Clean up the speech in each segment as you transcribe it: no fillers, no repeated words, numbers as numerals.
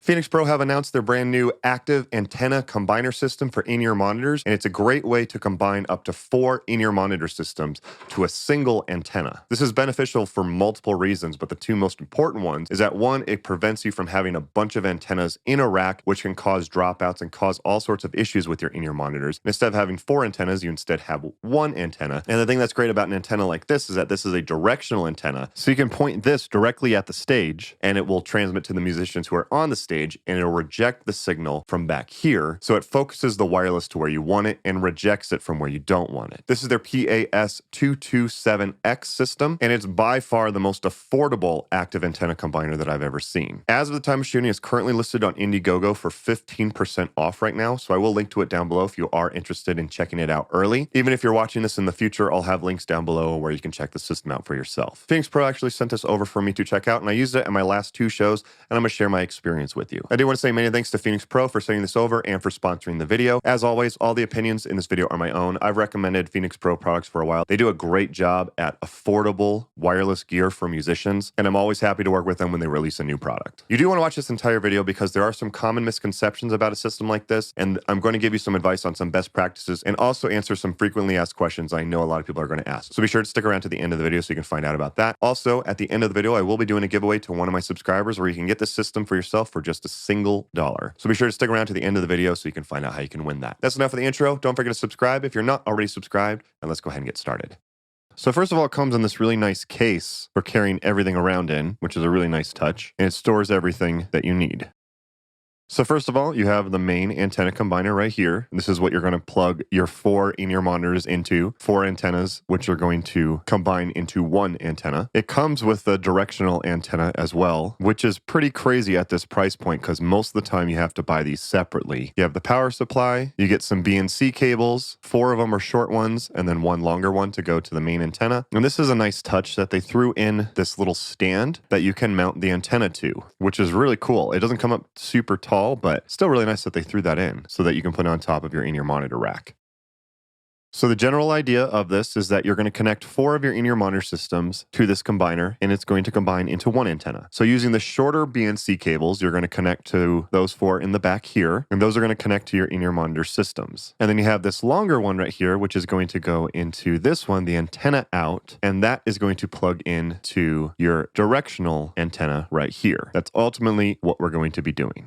Phenyx Pro have announced their brand new active antenna combiner system for in-ear monitors, and it's a great way to combine up to 4 in-ear monitor systems to a single antenna. This is beneficial for multiple reasons, but the two most important ones is that one, it prevents you from having a bunch of antennas in a rack, which can cause dropouts and cause all sorts of issues with your in-ear monitors. Instead of having 4 antennas, you instead have 1 antenna. And the thing that's great about an antenna like this is that this is a directional antenna, so you can point this directly at the stage, and it will transmit to the musicians who are on the stage, and it'll reject the signal from back here, so it focuses the wireless to where you want it and rejects it from where you don't want it. This is their PAS 227X system, and it's by far the most affordable active antenna combiner that I've ever seen. As of the time of shooting, it's currently listed on Indiegogo for 15% off right now, so I will link to it down below if you are interested in checking it out early. Even if you're watching this in the future, I'll have links down below where you can check the system out for yourself. Phenyx Pro actually sent this over for me to check out, and I used it in my last 2 shows, and I'm going to share my experience with you. I do want to say many thanks to Phenyx Pro for sending this over and for sponsoring the video. As always, all the opinions in this video are my own. I've recommended Phenyx Pro products for a while. They do a great job at affordable wireless gear for musicians, and I'm always happy to work with them when they release a new product. You do want to watch this entire video because there are some common misconceptions about a system like this, and I'm going to give you some advice on some best practices and also answer some frequently asked questions I know a lot of people are going to ask. So be sure to stick around to the end of the video so you can find out about that. Also, at the end of the video, I will be doing a giveaway to one of my subscribers where you can get this system for yourself for just a single $1. So be sure to stick around to the end of the video so you can find out how you can win that. That's enough for the intro. Don't forget to subscribe if you're not already subscribed, and let's go ahead and get started. So first of all, it comes in this really nice case for carrying everything around in, which is a really nice touch, and it stores everything that you need. So first of all, you have the main antenna combiner right here. This is what you're going to plug your 4 in-ear monitors into, 4 antennas, which are going to combine into 1 antenna. It comes with the directional antenna as well, which is pretty crazy at this price point because most of the time you have to buy these separately. You have the power supply, you get some BNC cables, 4 of them are short ones, and then 1 longer one to go to the main antenna. And this is a nice touch that they threw in this little stand that you can mount the antenna to, which is really cool. It doesn't come up super tall, but still really nice that they threw that in so that you can put it on top of your in-ear monitor rack. So the general idea of this is that you're going to connect 4 of your in-ear monitor systems to this combiner, and it's going to combine into 1 antenna. So using the shorter BNC cables, you're going to connect to those 4 in the back here, and those are going to connect to your in-ear monitor systems. And then you have this longer one right here, which is going to go into this one, the antenna out, and that is going to plug into your directional antenna right here. That's ultimately what we're going to be doing.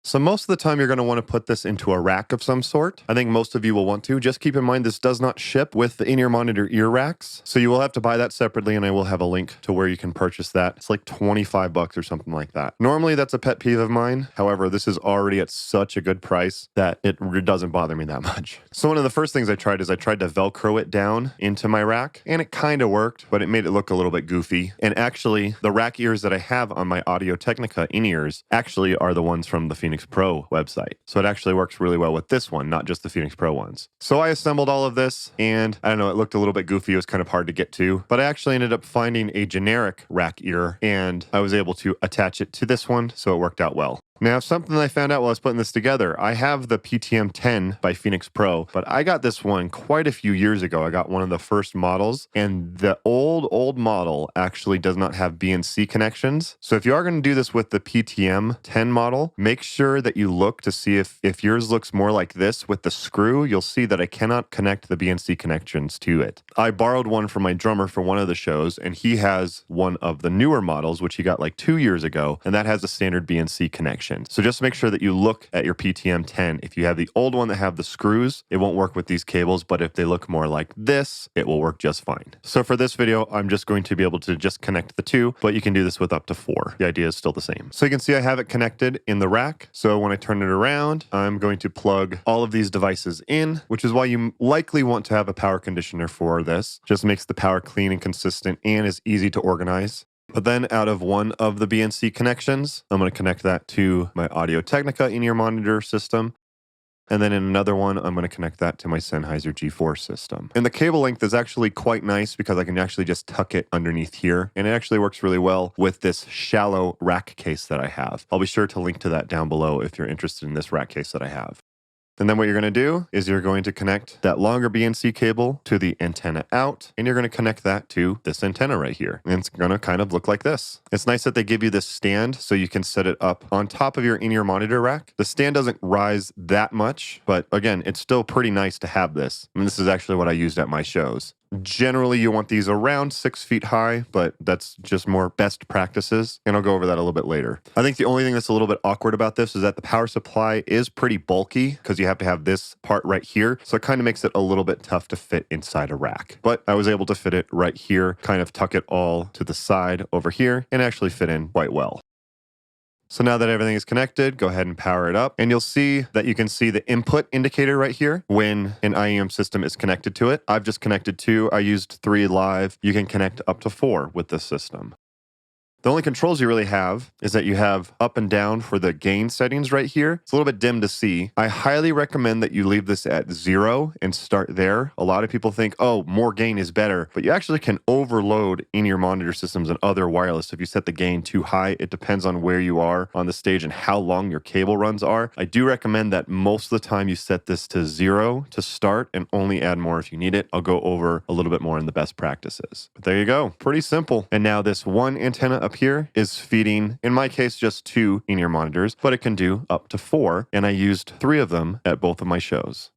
So most of the time you're going to want to put this into a rack of some sort. I think most of you will want to. Just keep in mind this does not ship with the in-ear monitor ear racks. So you will have to buy that separately, and I will have a link to where you can purchase that. It's like 25 bucks or something like that. Normally that's a pet peeve of mine. However, this is already at such a good price that it doesn't bother me that much. So one of the first things I tried is I tried to Velcro it down into my rack, and it kind of worked, but it made it look a little bit goofy. And actually the rack ears that I have on my Audio Technica in-ears actually are the ones from the Phenyx Pro website. So it actually works really well with this one, not just the Phenyx Pro ones. So I assembled all of this, and I don't know, it looked a little bit goofy. It was kind of hard to get to, but I actually ended up finding a generic rack ear, and I was able to attach it to this one, so it worked out well. Now, something I found out while I was putting this together, I have the PTM 10 by Phenyx Pro, but I got this one quite a few years ago. I got one of the first models, and the old model actually does not have BNC connections. So if you are going to do this with the PTM 10 model, make sure that you look to see if yours looks more like this with the screw. You'll see that I cannot connect the BNC connections to it. I borrowed one from my drummer for one of the shows, and he has one of the newer models, which he got like 2 years ago, and that has a standard BNC connection. So just make sure that you look at your PTM 10. If you have the old one that have the screws, it won't work with these cables, but if they look more like this, it will work just fine. So for this video, I'm just going to be able to just connect the 2, but you can do this with up to 4. The idea is still the same. So you can see I have it connected in the rack. So when I turn it around, I'm going to plug all of these devices in, which is why you likely want to have a power conditioner for this. Just makes the power clean and consistent and is easy to organize. But then out of one of the BNC connections, I'm going to connect that to my Audio Technica in-ear monitor system. And then in another one, I'm going to connect that to my Sennheiser G4 system. And the cable length is actually quite nice because I can actually just tuck it underneath here. And it actually works really well with this shallow rack case that I have. I'll be sure to link to that down below if you're interested in this rack case that I have. And then what you're going to do is you're going to connect that longer BNC cable to the antenna out, and you're going to connect that to this antenna right here. And it's going to kind of look like this. It's nice that they give you this stand so you can set it up on top of your in-ear monitor rack. The stand doesn't rise that much, but again, it's still pretty nice to have this. And this is actually what I used at my shows. Generally, you want these around 6 feet high, but that's just more best practices, and I'll go over that a little bit later. I think the only thing that's a little bit awkward about this is that the power supply is pretty bulky because you have to have this part right here, so it kind of makes it a little bit tough to fit inside a rack. But I was able to fit it right here, kind of tuck it all to the side over here, and actually fit in quite well. So now that everything is connected, go ahead and power it up. And you'll see that you can see the input indicator right here when an IEM system is connected to it. I've just connected 2. I used 3 live. You can connect up to 4 with this system. The only controls you really have is that you have up and down for the gain settings right here. It's a little bit dim to see. I highly recommend that you leave this at 0 and start there. A lot of people think, oh, more gain is better, but you actually can overload in-ear monitor systems and other wireless if you set the gain too high. It depends on where you are on the stage and how long your cable runs are. I do recommend that most of the time you set this to 0 to start and only add more if you need it. I'll go over a little bit more in the best practices. But there you go. Pretty simple. And now this one antenna up here is feeding, in my case, just 2 in-ear monitors, but it can do up to 4, and I used 3 of them at both of my shows.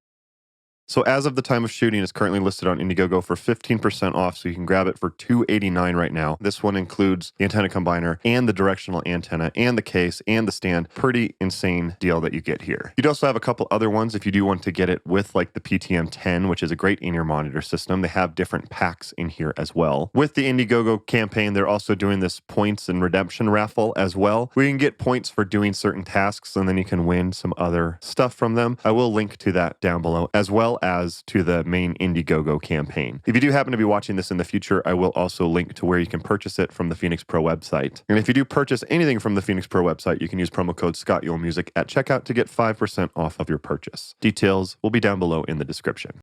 So as of the time of shooting, it's currently listed on Indiegogo for 15% off, so you can grab it for $289 right now. This one includes the antenna combiner and the directional antenna and the case and the stand. Pretty insane deal that you get here. You'd also have a couple other ones if you do want to get it with like the PTM10, which is a great in-ear monitor system. They have different packs in here as well. With the Indiegogo campaign, they're also doing this points and redemption raffle as well, where you can get points for doing certain tasks and then you can win some other stuff from them. I will link to that down below, as well as to the main Indiegogo campaign. If you do happen to be watching this in the future, I will also link to where you can purchase it from the Phenyx Pro website. And if you do purchase anything from the Phenyx Pro website, you can use promo code ScottYuleMusic at checkout to get 5% off of your purchase. Details will be down below in the description.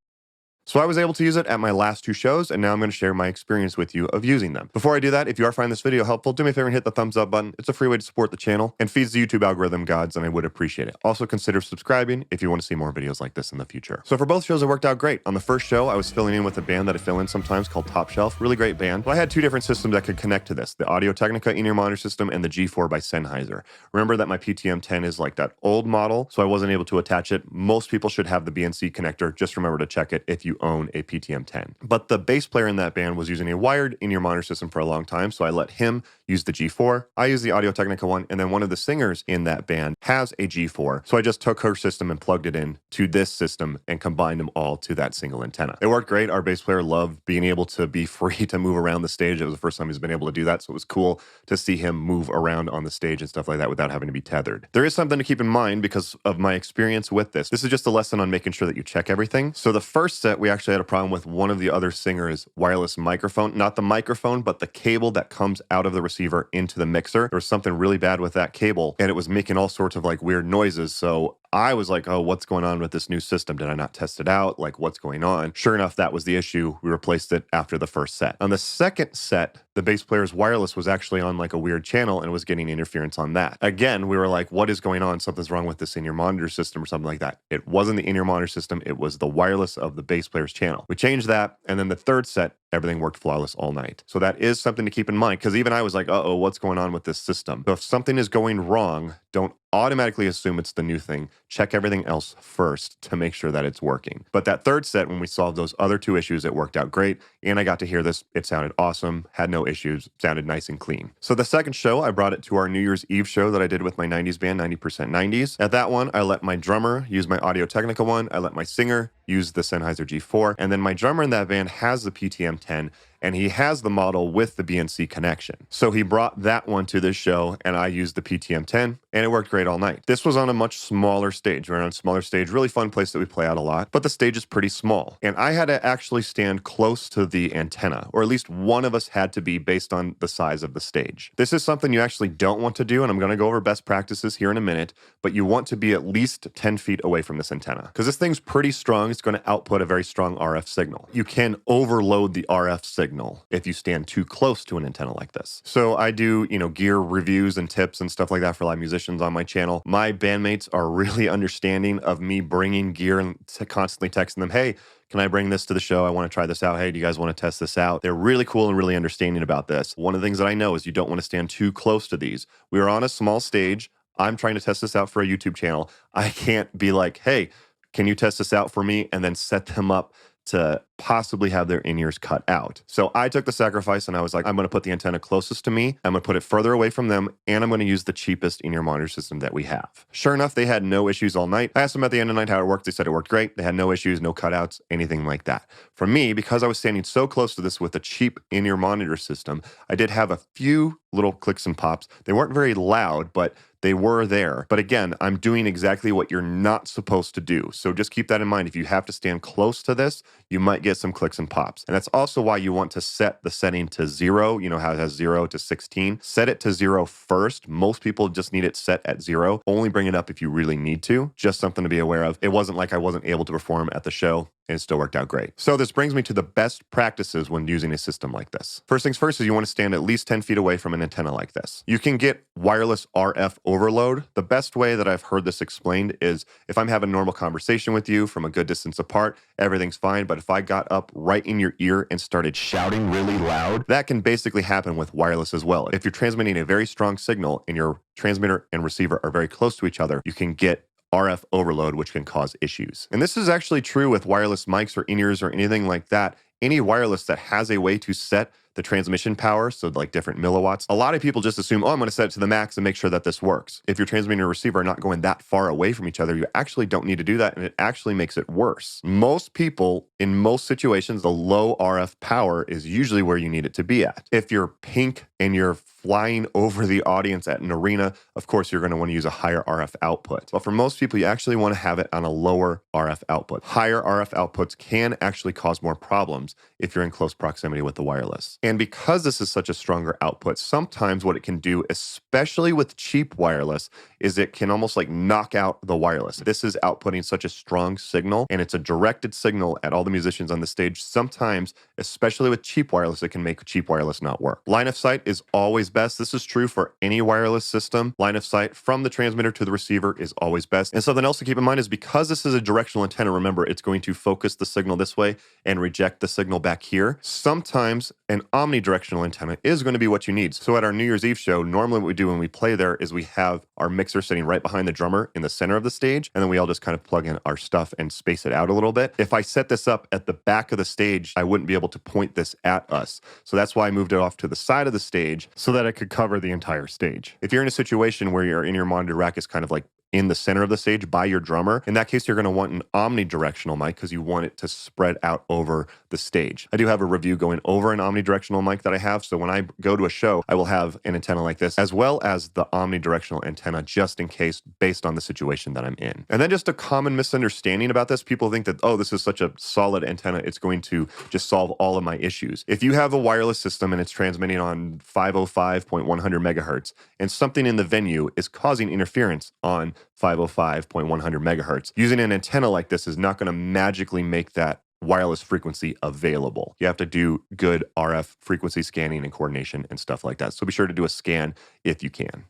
So I was able to use it at my last 2 shows, and now I'm going to share my experience with you of using them. Before I do that, if you are finding this video helpful, do me a favor and hit the thumbs up button. It's a free way to support the channel and feeds the YouTube algorithm gods, and I would appreciate it. Also consider subscribing if you want to see more videos like this in the future. So for both shows, it worked out great. On the first show, I was filling in with a band that I fill in sometimes called Top Shelf. Really great band. But I had 2 different systems that could connect to this, the Audio-Technica in-ear monitor system and the G4 by Sennheiser. Remember that my PTM10 is like that old model, so I wasn't able to attach it. Most people should have the BNC connector. Just remember to check it if you own a PTM10. But the bass player in that band was using a wired in-ear monitor system for a long time, so I let him use the G4. I use the Audio-Technica one, and then one of the singers in that band has a G4, so I just took her system and plugged it in to this system and combined them all to that single antenna. It worked great. Our bass player loved being able to be free to move around the stage. It was the first time he's been able to do that, so it was cool to see him move around on the stage and stuff like that without having to be tethered. There is something to keep in mind because of my experience with this. This is just a lesson on making sure that you check everything. So the first set, we actually had a problem with one of the other singers' wireless microphone, not the microphone, but the cable that comes out of the receiver into the mixer. There was something really bad with that cable, and it was making all sorts of like weird noises. So I was like, oh, what's going on with this new system? Did I not test it out? Like, what's going on? Sure enough, that was the issue. We replaced it after the first set. On the second set, the bass player's wireless was actually on like a weird channel and was getting interference on that. Again, we were like, what is going on? Something's wrong with this in-ear monitor system or something like that. It wasn't the in-ear monitor system. It was the wireless of the bass player's channel. We changed that. And then the third set, everything worked flawless all night. So that is something to keep in mind, because even I was like, uh-oh, what's going on with this system? So if something is going wrong, don't automatically assume it's the new thing. Check everything else first to make sure that it's working. But that third set, when we solved those other 2 issues, it worked out great. And I got to hear this. It sounded awesome, had no issues, sounded nice and clean. So the second show, I brought it to our New Year's Eve show that I did with my 90s band, 90% 90s. At that one, I let my drummer use my Audio-Technica one. I let my singer use the Sennheiser G4. And then my drummer in that band has the PTM10, and he has the model with the BNC connection. So he brought that one to this show, and I used the PTM10, and it worked great all night. This was on a much smaller stage. We're on a smaller stage, really fun place that we play out a lot, but the stage is pretty small. And I had to actually stand close to the antenna, or at least one of us had to be based on the size of the stage. This is something you actually don't want to do, and I'm gonna go over best practices here in a minute, but you want to be at least 10 feet away from this antenna, because this thing's pretty strong. it's going to output a very strong RF signal. You can overload the RF signal if you stand too close to an antenna like this. So I do, gear reviews and tips and stuff like that for live musicians on my channel. My bandmates are really understanding of me bringing gear and constantly texting them, hey, can I bring this to the show? I want to try this out. Hey, do you guys want to test this out? They're really cool and really understanding about this. One of the things that I know is you don't want to stand too close to these. We are on a small stage. I'm trying to test this out for a YouTube channel. I can't be like, hey, can you test this out for me? And then set them up to possibly have their in-ears cut out. So I took the sacrifice and I was like, I'm going to put the antenna closest to me. I'm going to put it further away from them. And I'm going to use the cheapest in-ear monitor system that we have. Sure enough, they had no issues all night. I asked them at the end of the night how it worked. They said it worked great. They had no issues, no cutouts, anything like that. For me, because I was standing so close to this with a cheap in-ear monitor system, I did have a few little clicks and pops. They weren't very loud, but they were there. But again, I'm doing exactly what you're not supposed to do. So just keep that in mind. If you have to stand close to this, you might get some clicks and pops. And that's also why you want to set the setting to 0. You know how it has 0 to 16. Set it to 0 first. Most people just need it set at 0. Only bring it up if you really need to. Just something to be aware of. It wasn't like I wasn't able to perform at the show, and it still worked out great. So this brings me to the best practices when using a system like this. First things first is you want to stand at least 10 feet away from an antenna like this. You can get wireless RF overload. The best way that I've heard this explained is if I'm having a normal conversation with you from a good distance apart, everything's fine. But if I got up right in your ear and started shouting really loud, that can basically happen with wireless as well. If you're transmitting a very strong signal and your transmitter and receiver are very close to each other, you can get RF overload, which can cause issues. And this is actually true with wireless mics or in-ears or anything like that. Any wireless that has a way to set the transmission power, so like different milliwatts, a lot of people just assume, oh, I'm going to set it to the max and make sure that this works. If your transmitter and receiver are not going that far away from each other, you actually don't need to do that, and it actually makes it worse. Most people, in most situations, the low RF power is usually where you need it to be at. If you're pink and you're flying over the audience at an arena, of course, you're going to want to use a higher RF output. But for most people, you actually want to have it on a lower RF output. Higher RF outputs can actually cause more problems if you're in close proximity with the wireless. And because this is such a stronger output, sometimes what it can do, especially with cheap wireless, is it can almost like knock out the wireless. This is outputting such a strong signal, and it's a directed signal at all the musicians on the stage. Sometimes, especially with cheap wireless, it can make cheap wireless not work. Line of sight is always best. This is true for any wireless system. Line of sight from the transmitter to the receiver is always best. And something else to keep in mind is because this is a directional antenna, remember, it's going to focus the signal this way and reject the signal back here. Sometimes an omnidirectional antenna is going to be what you need. So at our New Year's Eve show, normally what we do when we play there is we have our mixer sitting right behind the drummer in the center of the stage, and then we all just kind of plug in our stuff and space it out a little bit. If I set this up at the back of the stage, I wouldn't be able to point this at us. So that's why I moved it off to the side of the stage so that I could cover the entire stage. If you're in a situation where your in-ear monitor rack is kind of like in the center of the stage by your drummer, in that case, you're going to want an omnidirectional mic because you want it to spread out over the stage. I do have a review going over an omnidirectional mic that I have. So when I go to a show, I will have an antenna like this, as well as the omnidirectional antenna, just in case, based on the situation that I'm in. And then just a common misunderstanding about this, people think that, oh, this is such a solid antenna, it's going to just solve all of my issues. If you have a wireless system and it's transmitting on 505.100 megahertz, and something in the venue is causing interference on 505.100 megahertz, using an antenna like this is not going to magically make that wireless frequency available. You have to do good RF frequency scanning and coordination and stuff like that. So be sure to do a scan if you can.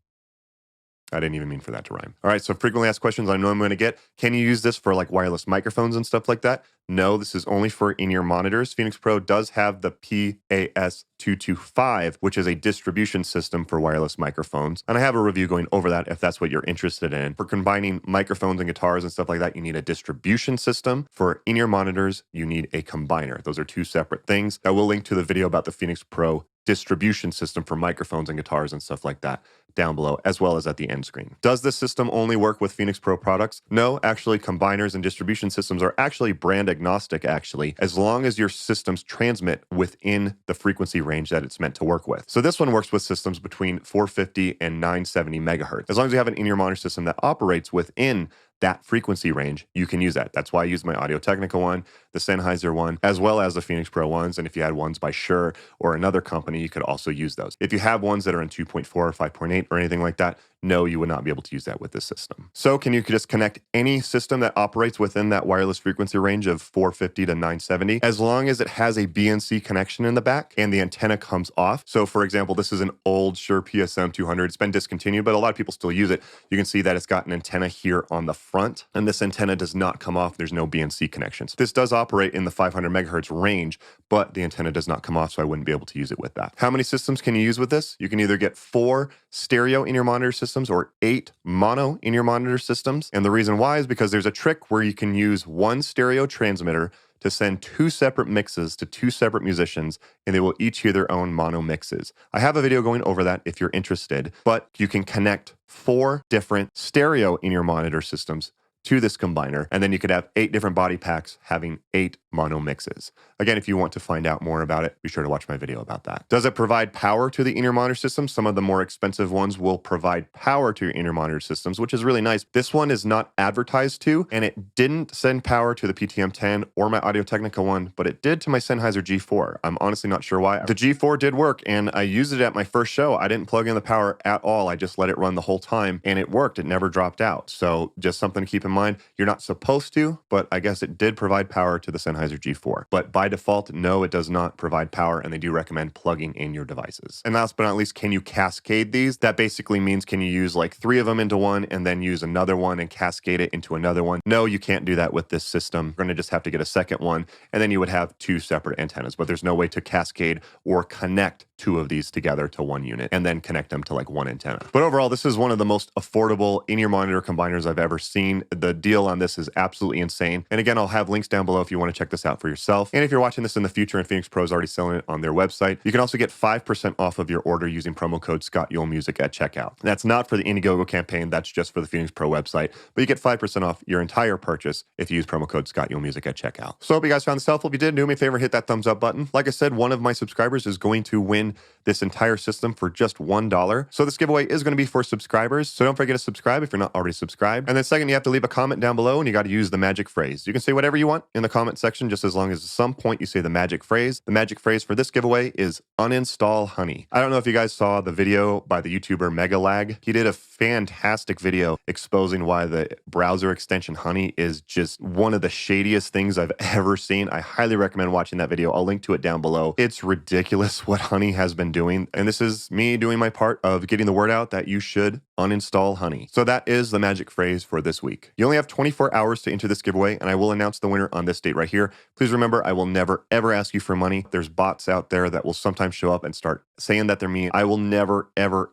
I didn't even mean for that to rhyme. All right, so frequently asked questions I know I'm going to get. Can you use this for like wireless microphones and stuff like that? No, this is only for in-ear monitors. Phenyx Pro does have the PAS 225, which is a distribution system for wireless microphones. And I have a review going over that if that's what you're interested in. For combining microphones and guitars and stuff like that, you need a distribution system. For in-ear monitors, you need a combiner. Those are two separate things. I will link to the video about the Phenyx Pro distribution system for microphones and guitars and stuff like that down below, as well as at the end screen. Does this system only work with Phenyx Pro products? No, actually, combiners and distribution systems are actually brand agnostic, actually, as long as your systems transmit within the frequency range that it's meant to work with. So this one works with systems between 450 and 970 megahertz. As long as you have an in-ear monitor system that operates within that frequency range, you can use that. That's why I use my Audio-Technica one, the Sennheiser one, as well as the Phenyx Pro ones. And if you had ones by Shure or another company, you could also use those. If you have ones that are in 2.4 or 5.8 or anything like that, no, you would not be able to use that with this system. So can you just connect any system that operates within that wireless frequency range of 450 to 970, as long as it has a BNC connection in the back and the antenna comes off? So for example, this is an old Shure PSM 200. It's been discontinued, but a lot of people still use it. You can see that it's got an antenna here on the front, and this antenna does not come off. There's no BNC connections. This does operate in the 500 megahertz range, but the antenna does not come off, so I wouldn't be able to use it with that. How many systems can you use with this? You can either get 4 stereo in-ear monitor systems or 8 mono in-ear monitor systems. And the reason why is because there's a trick where you can use one stereo transmitter to send 2 separate mixes to 2 separate musicians, and they will each hear their own mono mixes. I have a video going over that if you're interested, but you can connect 4 different stereo in-ear monitor systems to this combiner, and then you could have 8 different body packs having 8 mono mixes. Again, if you want to find out more about it, be sure to watch my video about that. Does it provide power to the in-ear monitor system? Some of the more expensive ones will provide power to your in-ear monitor systems, which is really nice. This one is not advertised to, and it didn't send power to the PTM10 or my Audio-Technica one, but it did to my Sennheiser G4. I'm honestly not sure why. The G4 did work, and I used it at my first show. I didn't plug in the power at all. I just let it run the whole time, and it worked. It never dropped out. So just something to keep in mind. You're not supposed to, but I guess it did provide power to the Sennheiser G4. But by default, no, it does not provide power, and they do recommend plugging in your devices. And last but not least, can you cascade these? That basically means, can you use like 3 of them into one and then use another one and cascade it into another one? No, you can't do that with this system. You're going to just have to get a second one, and then you would have 2 separate antennas, but there's no way to cascade or connect 2 of these together to one unit and then connect them to like one antenna. But overall, this is one of the most affordable in-ear monitor combiners I've ever seen. The deal on this is absolutely insane. And again, I'll have links down below if you want to check this out for yourself. And if you're watching this in the future and Phenyx Pro is already selling it on their website, you can also get 5% off of your order using promo code ScottYuleMusic at checkout. That's not for the Indiegogo campaign, that's just for the Phenyx Pro website, but you get 5% off your entire purchase if you use promo code ScottYuleMusic at checkout. So I hope you guys found this helpful. If you did, do me a favor, hit that thumbs up button. Like I said, one of my subscribers is going to win this entire system for just $1. So this giveaway is going to be for subscribers. So don't forget to subscribe if you're not already subscribed. And then second, you have to leave a comment down below, and you got to use the magic phrase. You can say whatever you want in the comment section, just as long as at some point you say the magic phrase. The magic phrase for this giveaway is uninstall honey. I don't know if you guys saw the video by the YouTuber Megalag. He did a fantastic video exposing why the browser extension honey is just one of the shadiest things I've ever seen. I highly recommend watching that video. I'll link to it down below. It's ridiculous what honey has been doing. And this is me doing my part of getting the word out that you should uninstall honey. So that is the magic phrase for this week. You only have 24 hours to enter this giveaway, and I will announce the winner on this date right here. Please remember, I will never, ever ask you for money. There's bots out there that will sometimes show up and start saying that they're me. I will never, ever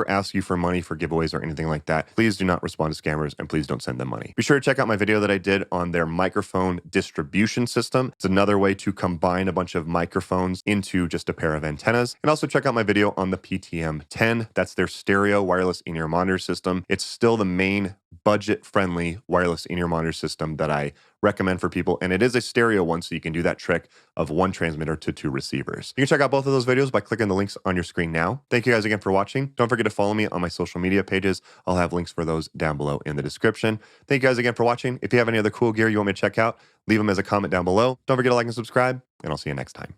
ask you for money for giveaways or anything like that. Please do not respond to scammers, and please don't send them money. Be sure to check out my video that I did on their microphone distribution system. It's another way to combine a bunch of microphones into just a pair of antennas. And also check out my video on the PTM10. That's their stereo wireless in-ear monitor system. It's still the main budget-friendly wireless in-ear monitor system that I recommend for people, and it is a stereo one, so you can do that trick of 1 transmitter to 2 receivers. You can check out both of those videos by clicking the links on your screen now. Thank you guys again for watching. Don't forget to follow me on my social media pages. I'll have links for those down below in the description. Thank you guys again for watching. If you have any other cool gear you want me to check out, leave them as a comment down below. Don't forget to like and subscribe, and I'll see you next time.